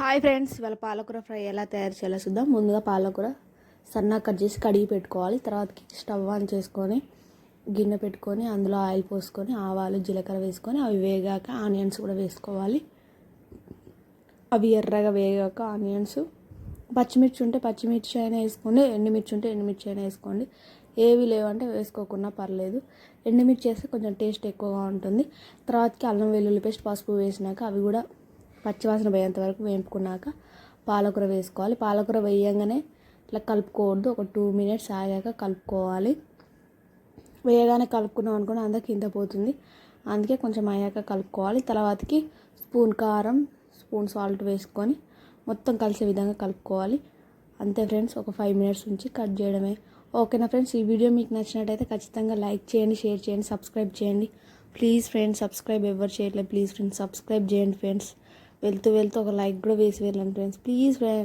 Hi friends, ఇవాళ పాలకూర fry ఎలా తయారు చేయాలో చూద్దాం. ముందుగా పాలకూర సన్నగా కట్ చేసి కడిగి పెట్టుకోవాలి. తర్వాతకి స్టవ్ ఆన్ చేసుకొని గిన్నె పెట్టుకొని అందులో ఆయిల్ పోసుకొని ఆవాలు జీలకర్ర వేసుకొని అవి వేగాక ఆనియన్స్ కూడా వేసుకోవాలి. అవి ఎర్రగా వేగాక ఆనియన్స్, పచ్చిమిర్చి ఉంటే పచ్చిమిర్చి అయినా వేసుకోండి, ఎండుమిర్చి ఉంటే ఎండుమిర్చి అయినా వేసుకోండి. ఏవి లేవంటే వేసుకోకుండా పర్లేదు. ఎండుమిర్చి వేస్తే కొంచెం టేస్ట్ ఎక్కువగా ఉంటుంది. తర్వాతకి అల్లం వెల్లుల్లి పేస్ట్, పసుపు వేసినాక అవి కూడా పచ్చివాసన పోయేంత వరకు వేపుకున్నాక పాలకూర వేసుకోవాలి. పాలకూర వేయంగానే ఇట్లా కలుపుకోవద్దు, ఒక 2 minutes ఆగాక కలుపుకోవాలి. వేయగానే కలుపుకున్నాం అనుకోండి అందరికి కింద పోతుంది, అందుకే కొంచెం అయ్యాక కలుపుకోవాలి. తర్వాతకి స్పూన్ కారం, స్పూన్ సాల్ట్ వేసుకొని మొత్తం కలిసే విధంగా కలుపుకోవాలి. అంతే ఫ్రెండ్స్, ఒక 5 minutes ఉంచి కట్ చేయడమే. ఓకేనా ఫ్రెండ్స్, ఈ వీడియో మీకు నచ్చినట్టయితే ఖచ్చితంగా లైక్ చేయండి, షేర్ చేయండి, సబ్స్క్రైబ్ చేయండి. ప్లీజ్ ఫ్రెండ్స్, సబ్స్క్రైబ్ ఎవరు చేయట్లేదు, ప్లీజ్ ఫ్రెండ్స్ సబ్స్క్రైబ్ చేయండి ఫ్రెండ్స్. వెళ్తూ ఒక లైక్ కూడా వేసి వెళ్ళండి ఫ్రెండ్స్, ప్లీజ్ ఫ్రెండ్స్.